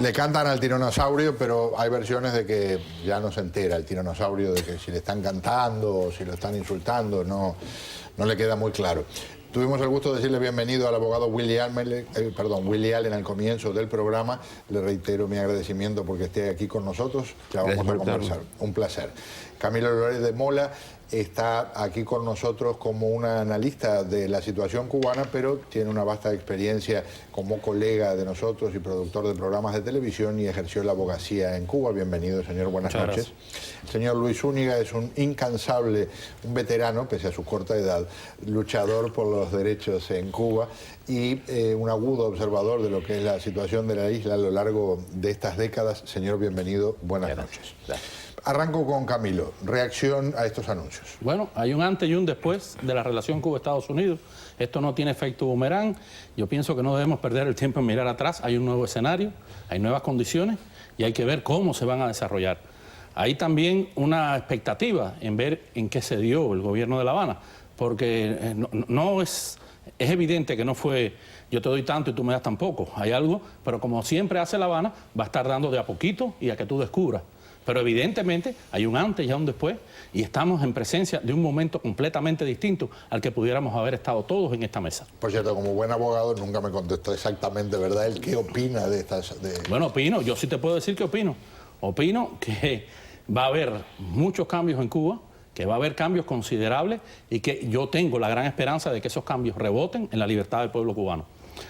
Le cantan al tiranosaurio, pero hay versiones de que ya no se entera el tiranosaurio de que si le están cantando o si lo están insultando, no le queda muy claro. Tuvimos el gusto de decirle bienvenido al abogado Willy Allen al comienzo del programa. Le reitero mi agradecimiento porque esté aquí con nosotros. Ya vamos a conversar. Un placer. Camilo Lores de Mola está aquí con nosotros como una analista de la situación cubana, pero tiene una vasta experiencia como colega de nosotros y productor de programas de televisión y ejerció la abogacía en Cuba. Bienvenido, señor. Buenas noches. El señor Luis Zúñiga es un incansable, un veterano, pese a su corta edad, luchador por los derechos en Cuba y un agudo observador de lo que es la situación de la isla a lo largo de estas décadas. Señor, bienvenido. Buenas noches. Gracias. Arranco con Camilo. Reacción a estos anuncios. Bueno, hay un antes y un después de la relación Cuba-Estados Unidos. Esto no tiene efecto boomerang. Yo pienso que no debemos perder el tiempo en mirar atrás. Hay un nuevo escenario, hay nuevas condiciones y hay que ver cómo se van a desarrollar. Hay también una expectativa en ver en qué se dio el gobierno de La Habana, porque es evidente que no fue yo te doy tanto y tú me das tan poco. Hay algo, pero como siempre hace La Habana, va a estar dando de a poquito y a que tú descubras. Pero evidentemente hay un antes y un después y estamos en presencia de un momento completamente distinto al que pudiéramos haber estado todos en esta mesa. Por cierto, como buen abogado nunca me contestó exactamente, ¿verdad? ¿Él qué opina de estas...? Bueno, opino, yo sí te puedo decir que opino. Opino que va a haber muchos cambios en Cuba, que va a haber cambios considerables y que yo tengo la gran esperanza de que esos cambios reboten en la libertad del pueblo cubano.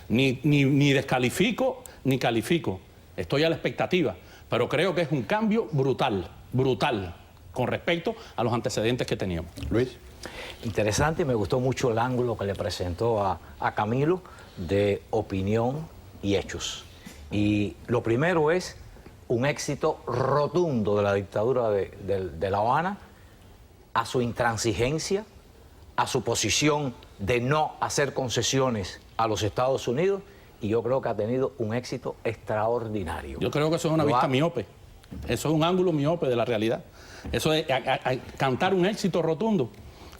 Ni descalifico ni califico, estoy a la expectativa. Pero creo que es un cambio brutal, con respecto a los antecedentes que teníamos. Luis. Interesante y me gustó mucho el ángulo que le presentó a Camilo de opinión y hechos. Y lo primero es un éxito rotundo de la dictadura de La Habana, a su intransigencia, a su posición de no hacer concesiones a los Estados Unidos. Y yo creo que ha tenido un éxito extraordinario. Yo creo que eso es una vista miope. Eso es un ángulo miope de la realidad. Eso es cantar un éxito rotundo.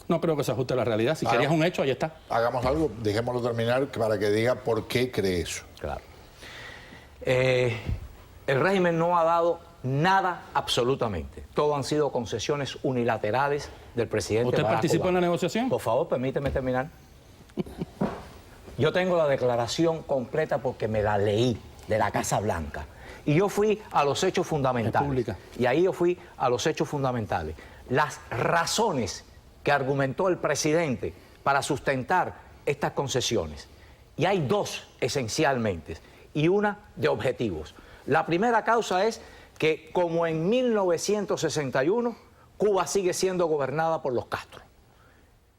No creo que se ajuste a la realidad. Si querías un hecho, ahí está. Hagamos algo, dejémoslo terminar para que diga por qué cree eso. Claro. El régimen no ha dado nada absolutamente. Todo han sido concesiones unilaterales del presidente ¿Usted Barack participó Obama. en la negociación? Por favor, permíteme terminar. Yo tengo la declaración completa porque me la leí de la Casa Blanca. Y yo fui a los hechos fundamentales. Y ahí yo fui a los hechos fundamentales. Las razones que argumentó el presidente para sustentar estas concesiones. Y hay dos esencialmente, y una de objetivos. La primera causa es que, como en 1961, Cuba sigue siendo gobernada por los Castro.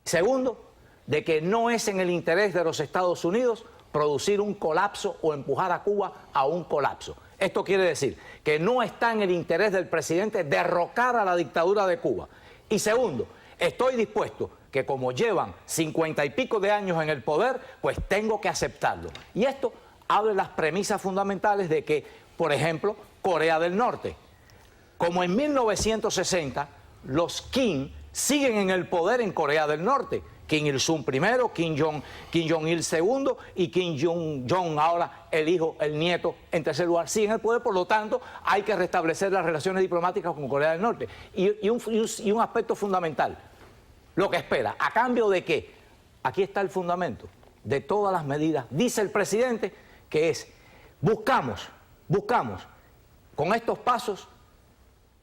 Segundo, de que no es en el interés de los Estados Unidos producir un colapso o empujar a Cuba a un colapso. Esto quiere decir que no está en el interés del presidente derrocar a la dictadura de Cuba. Y segundo, estoy dispuesto que como llevan 50 y pico de años en el poder, pues tengo que aceptarlo. Y esto abre las premisas fundamentales de que, por ejemplo, Corea del Norte, como en 1960, los Kim siguen en el poder en Corea del Norte. Kim Il-sung primero, Kim Jong-il segundo y Kim Jong-un ahora el hijo, el nieto en tercer lugar. Siguen en el poder, por lo tanto hay que restablecer las relaciones diplomáticas con Corea del Norte. Y un aspecto fundamental, lo que espera, ¿a cambio de qué? Aquí está el fundamento de todas las medidas. Dice el presidente que es, buscamos con estos pasos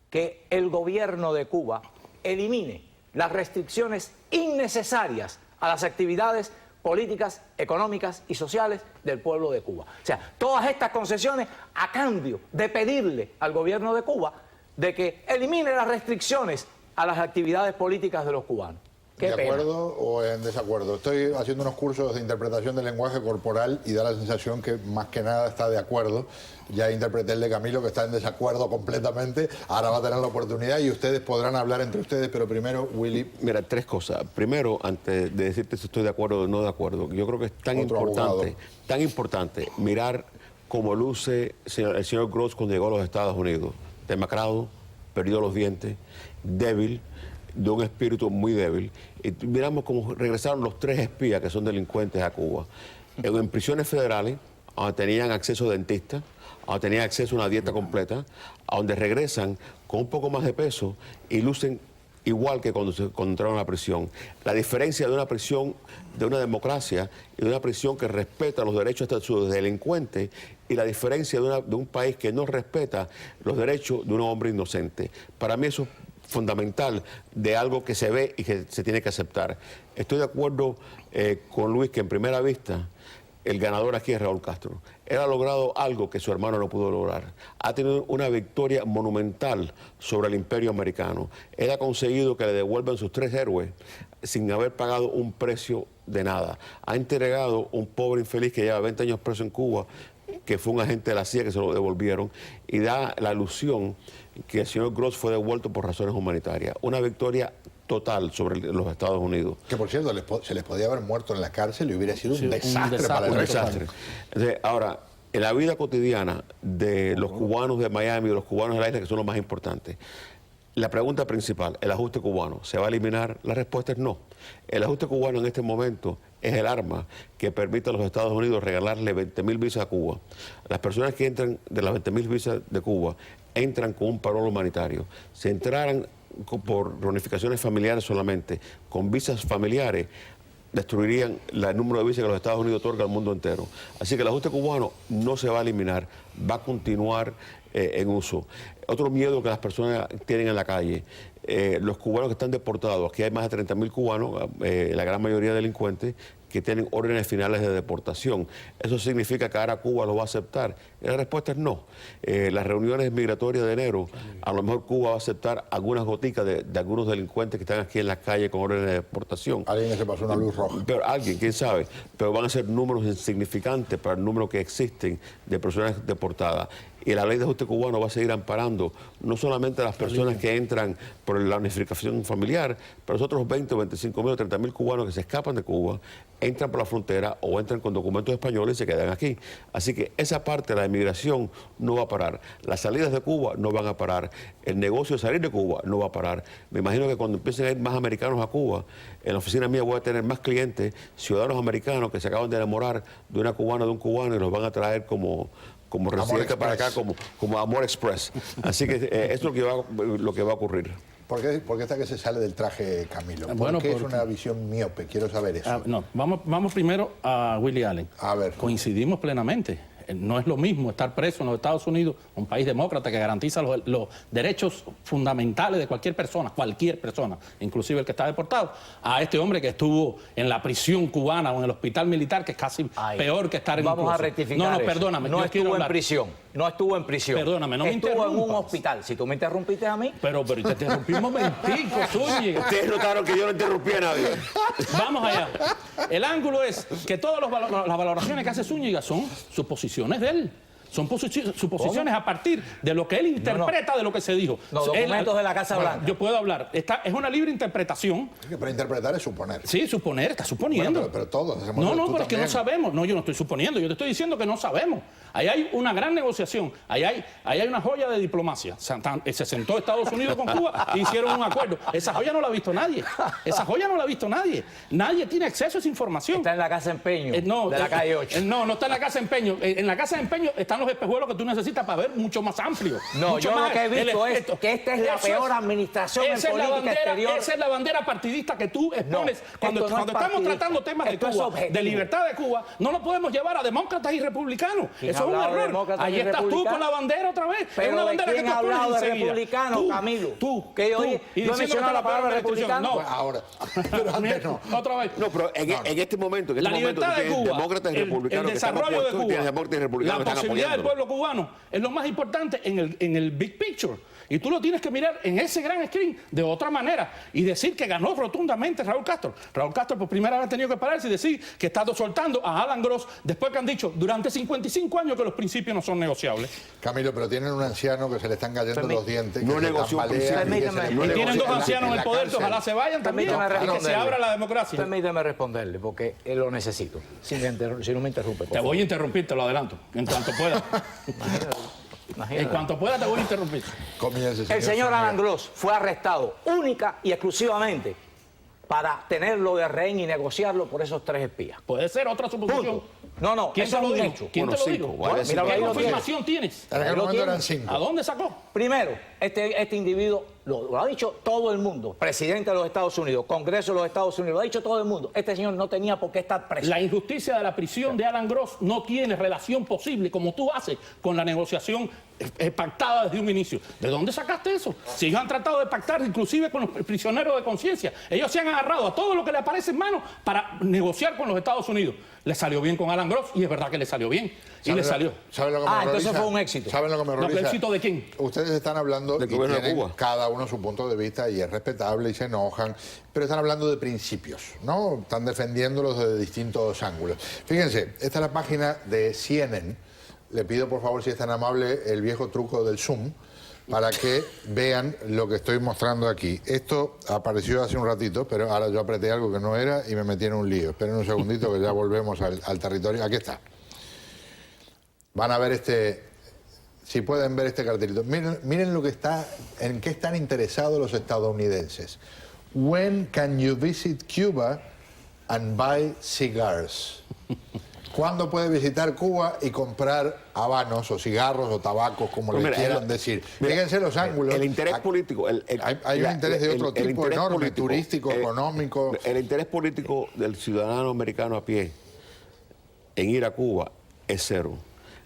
que el gobierno de Cuba elimine las restricciones innecesarias a las actividades políticas, económicas y sociales del pueblo de Cuba. O sea, todas estas concesiones a cambio de pedirle al gobierno de Cuba de que elimine las restricciones a las actividades políticas de los cubanos. ¿De acuerdo o en desacuerdo? Estoy haciendo unos cursos de interpretación del lenguaje corporal y da la sensación que más que nada está de acuerdo. Ya interpreté el de Camilo que está en desacuerdo completamente. Ahora va a tener la oportunidad y ustedes podrán hablar entre ustedes, pero primero, Willy. Mira, tres cosas. Primero, antes de decirte si estoy de acuerdo o no de acuerdo, yo creo que es tan importante mirar cómo luce el señor Gross cuando llegó a los Estados Unidos. Demacrado, perdió los dientes, débil, de un espíritu muy débil. Y miramos cómo regresaron los tres espías que son delincuentes a Cuba. En prisiones federales, a donde tenían acceso a dentistas, a donde tenían acceso a una dieta completa, a donde regresan con un poco más de peso y lucen igual que cuando entraron a la prisión. La diferencia de una prisión, de una democracia y de una prisión que respeta los derechos de sus delincuentes y la diferencia de un país que no respeta los derechos de un hombre inocente. Para mí eso es fundamental de algo que se ve y que se tiene que aceptar. Estoy de acuerdo con Luis que en primera vista el ganador aquí es Raúl Castro. Él ha logrado algo que su hermano no pudo lograr. Ha tenido una victoria monumental sobre el imperio americano. Él ha conseguido que le devuelvan sus 3 héroes sin haber pagado un precio de nada. Ha entregado un pobre infeliz que lleva 20 años preso en Cuba, que fue un agente de la CIA que se lo devolvieron, y da la ilusión que el señor Gross fue devuelto por razones humanitarias. Una victoria total sobre los Estados Unidos. Que por cierto, se les podía haber muerto en la cárcel y hubiera sido un desastre para el resto. Entonces, ahora, en la vida cotidiana de los cubanos de Miami, de los cubanos de la isla, que son los más importantes, la pregunta principal, ¿el ajuste cubano se va a eliminar? La respuesta es no. El ajuste cubano en este momento es el arma que permite a los Estados Unidos regalarle 20.000 visas a Cuba. Las personas que entran de las 20.000 visas de Cuba entran con un parol humanitario. Si entraran por reunificaciones familiares solamente, con visas familiares, destruirían el número de visas que los Estados Unidos otorga al mundo entero. Así que el ajuste cubano no se va a eliminar, va a continuar en uso. Otro miedo que las personas tienen en la calle, los cubanos que están deportados, aquí hay más de 30.000 cubanos, la gran mayoría delincuentes, que tienen órdenes finales de deportación. ¿Eso significa que ahora Cuba lo va a aceptar? Y la respuesta es no. Las reuniones migratorias de enero, a lo mejor Cuba va a aceptar algunas goticas de algunos delincuentes que están aquí en la calle con órdenes de deportación. Alguien que se pasó una luz roja. Pero alguien, quién sabe. Pero van a ser números insignificantes para el número que existen de personas deportadas. Y la ley de ajuste cubano va a seguir amparando no solamente a las personas que entran por la unificación familiar, pero los otros 20 o 25 mil o 30 mil cubanos que se escapan de Cuba, entran por la frontera o entran con documentos españoles y se quedan aquí. Así que esa parte de la inmigración no va a parar. Las salidas de Cuba no van a parar. El negocio de salir de Cuba no va a parar. Me imagino que cuando empiecen a ir más americanos a Cuba, en la oficina mía voy a tener más clientes, ciudadanos americanos que se acaban de enamorar de una cubana o de un cubano y los van a traer como residente para acá, como Amor Express. Así que eso es lo que va a ocurrir. ¿Por qué está que se sale del traje, Camilo? Porque es una visión miope, quiero saber eso. No, vamos primero a Willie Allen. A ver. Coincidimos plenamente. No es lo mismo estar preso en los Estados Unidos, un país demócrata que garantiza los derechos fundamentales de cualquier persona, inclusive el que está deportado, a este hombre que estuvo en la prisión cubana o en el hospital militar, que es casi peor que estar en un Vamos a rectificar. No, perdóname. No estuvo en prisión. No estuvo en prisión. Perdóname, no me interrumpas. Estuvo en un hospital. Si tú me interrumpiste a mí. Pero te interrumpí un momentico, Zúñiga. Ustedes notaron que yo no interrumpí a nadie. Vamos allá. El ángulo es que todas las valoraciones que hace Zúñiga son suposiciones de él. Son suposiciones a partir de lo que él interpreta de lo que se dijo. No, documentos de la Casa Blanca. Yo puedo hablar. Es una libre interpretación. Pero interpretar es suponer. Sí, suponer, está suponiendo. Bueno, pero todos hacemos No, pero es que no sabemos. No, yo no estoy suponiendo. Yo te estoy diciendo que no sabemos. Ahí hay una gran negociación. Ahí hay una joya de diplomacia. Se sentó Estados Unidos con Cuba e hicieron un acuerdo. Esa joya no la ha visto nadie. Nadie tiene acceso a esa información. Está en la Casa de Empeño de la calle 8. No está en la Casa de Empeño. En la Casa de Empeño están los espejuelos que tú necesitas para ver mucho más amplio. No, mucho yo más lo que he visto es que esta es la peor administración en política exterior. Esa es la bandera partidista que tú expones. Cuando estamos tratando temas de Cuba, de libertad de Cuba, no lo podemos llevar a demócratas y republicanos. Eso es un error. Ahí estás tú con la bandera otra vez. Pero es una bandera ¿quién que tú ha hablado de enseguida. republicano, Camilo? Tú. Que hoy y no he mencionado la palabra republicano. No, ahora. Pero antes no. Otra vez. No, pero en este momento, la libertad de Cuba, demócratas y republicanos, el desarrollo de Cuba, la posibilidad del pueblo cubano es lo más importante en el big picture. Y tú lo tienes que mirar en ese gran screen de otra manera y decir que ganó rotundamente Raúl Castro. Raúl Castro por primera vez ha tenido que pararse y decir que está soltando a Alan Gross después que han dicho durante 55 años que los principios no son negociables. Camilo, pero tienen un anciano que se le están cayendo los dientes. No negoció un principio. Y tienen dos ancianos en el poder que ojalá se vayan también, que se abra la democracia. Permíteme responderle porque lo necesito. Si no me interrumpe. Te voy a interrumpir, te lo adelanto, en cuanto pueda. En cuanto pueda te voy a interrumpir. El señor Alan Gross fue arrestado única y exclusivamente para tenerlo de rehén y negociarlo por esos 3 espías. Puede ser otra suposición. Punto. No, ¿Quién eso te es lo un dijo? hecho. ¿Quién te lo dijo? Mira, ¿Qué ahí lo confirmación tienes? En aquel momento eran 5. ¿A dónde sacó? Primero, este individuo lo ha dicho todo el mundo, presidente de los Estados Unidos, Congreso de los Estados Unidos, lo ha dicho todo el mundo. Este señor no tenía por qué estar preso. La injusticia de la prisión de Alan Gross no tiene relación posible, como tú haces, con la negociación pactada desde un inicio. ¿De dónde sacaste eso? Si ellos han tratado de pactar inclusive con los prisioneros de conciencia, ellos se han agarrado a todo lo que le aparece en mano para negociar con los Estados Unidos. Le salió bien con Alan Gross y es verdad que le salió bien. Y le salió. ¿Saben lo que me entonces horroriza? fue un éxito. ¿Saben lo que me No, horroriza? ¿el éxito de quién? Ustedes están hablando Del y gobierno de tienen Cuba. cada uno su punto de vista y es respetable y se enojan, pero están hablando de principios, ¿no? Están defendiéndolos desde distintos ángulos. Fíjense, esta es la página de CNN. Le pido por favor, si es tan amable, el viejo truco del zoom para que vean lo que estoy mostrando aquí. Esto apareció hace un ratito, pero ahora yo apreté algo que no era y me metí en un lío. Esperen un segundito que ya volvemos al territorio. Aquí está. Van a ver si pueden ver este cartelito. Miren lo que está, en qué están interesados los estadounidenses. When can you visit Cuba and buy cigars? ¿Cuándo puede visitar Cuba y comprar habanos o cigarros o tabacos, como le quieran decir? Fíjense los ángulos. El interés político. Hay un interés de otro tipo enorme, político, turístico, económico. El interés político del ciudadano americano a pie en ir a Cuba es cero.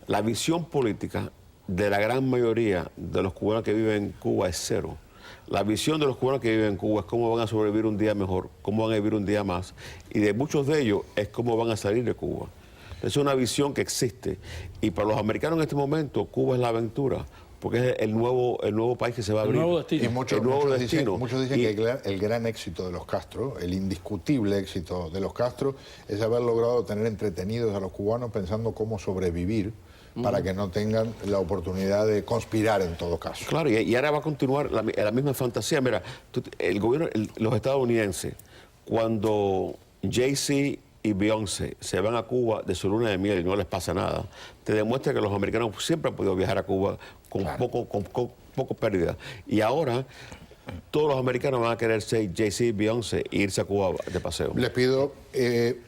La visión política de la gran mayoría de los cubanos que viven en Cuba es cero. La visión de los cubanos que viven en Cuba es cómo van a sobrevivir un día mejor, cómo van a vivir un día más. Y de muchos de ellos es cómo van a salir de Cuba. Es una visión que existe. Y para los americanos en este momento, Cuba es la aventura, porque es el nuevo país que se va a abrir. El nuevo destino. Y muchos destino. dicen que el gran éxito de los Castro, el indiscutible éxito de los Castro, es haber logrado tener entretenidos a los cubanos pensando cómo sobrevivir para que no tengan la oportunidad de conspirar en todo caso. Claro, y ahora va a continuar la misma fantasía. Mira, el gobierno, los estadounidenses, cuando Jay-Z y Beyoncé se van a Cuba de su luna de miel y no les pasa nada, te demuestra que los americanos siempre han podido viajar a Cuba con poco pérdida. Y ahora todos los americanos van a querer ser Jay-Z y Beyoncé e irse a Cuba de paseo. Les pido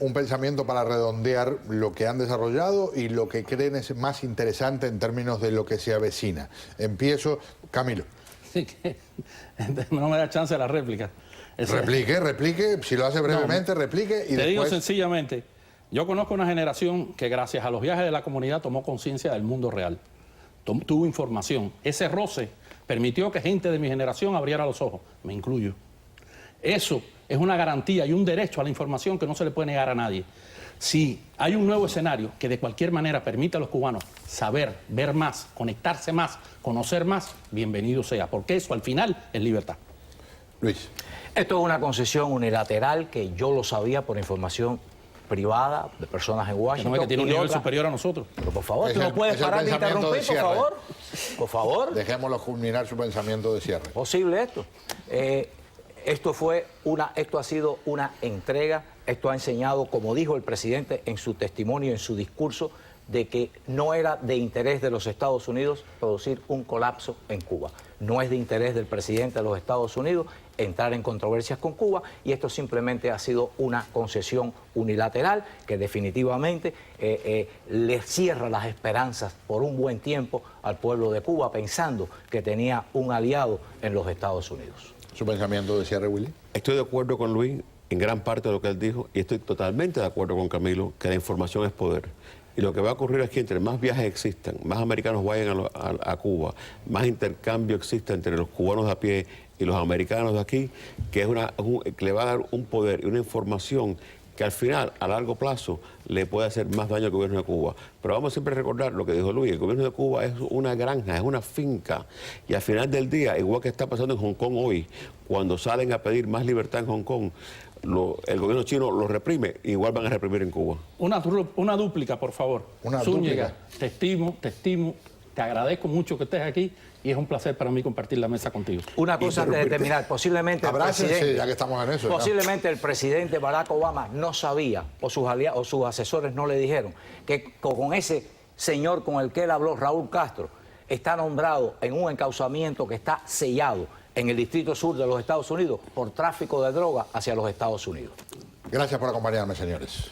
un pensamiento para redondear lo que han desarrollado y lo que creen es más interesante en términos de lo que se avecina. Empiezo, Camilo. Sí, que no me da chance de la réplica. Replique, si lo hace brevemente, replique y después... Te digo sencillamente, yo conozco una generación que gracias a los viajes de la comunidad tomó conciencia del mundo real, tuvo información. Ese roce permitió que gente de mi generación abriera los ojos, me incluyo. Eso es una garantía y un derecho a la información que no se le puede negar a nadie. Si hay un nuevo escenario que de cualquier manera permite a los cubanos saber, ver más, conectarse más, conocer más, bienvenido sea, porque eso al final es libertad. Luis. Esto es una concesión unilateral que yo lo sabía por información privada de personas en Washington. Que tiene un nivel superior a nosotros. Pero por favor, tú no puedes parar de interrumpir, por favor. Por favor. Dejémoslo culminar su pensamiento de cierre. Posible esto. Esto ha sido una entrega, esto ha enseñado, como dijo el presidente en su testimonio, en su discurso, de que no era de interés de los Estados Unidos producir un colapso en Cuba. No es de interés del presidente de los Estados Unidos entrar en controversias con Cuba y esto simplemente ha sido una concesión unilateral que definitivamente le cierra las esperanzas por un buen tiempo al pueblo de Cuba pensando que tenía un aliado en los Estados Unidos. ¿Su pensamiento de cierre, Willy? Estoy de acuerdo con Luis en gran parte de lo que él dijo y estoy totalmente de acuerdo con Camilo que la información es poder. Y lo que va a ocurrir es que entre más viajes existan, más americanos vayan a Cuba, más intercambio exista entre los cubanos de a pie y los americanos de aquí, que le va a dar un poder y una información que al final, a largo plazo, le puede hacer más daño al gobierno de Cuba. Pero vamos siempre a recordar lo que dijo Luis, el gobierno de Cuba es una granja, es una finca, y al final del día, igual que está pasando en Hong Kong hoy, cuando salen a pedir más libertad en Hong Kong, el gobierno chino lo reprime, igual van a reprimir en Cuba. Una dúplica, por favor. Zúñiga, te estimo, te agradezco mucho que estés aquí y es un placer para mí compartir la mesa contigo. Una cosa antes de terminar, posiblemente ya que estamos en eso. Posiblemente el presidente Barack Obama no sabía, o sus aliados, o sus asesores no le dijeron, que con ese señor con el que él habló, Raúl Castro, está nombrado en un encauzamiento que está sellado en el Distrito Sur de los Estados Unidos por tráfico de droga hacia los Estados Unidos. Gracias por acompañarme, señores.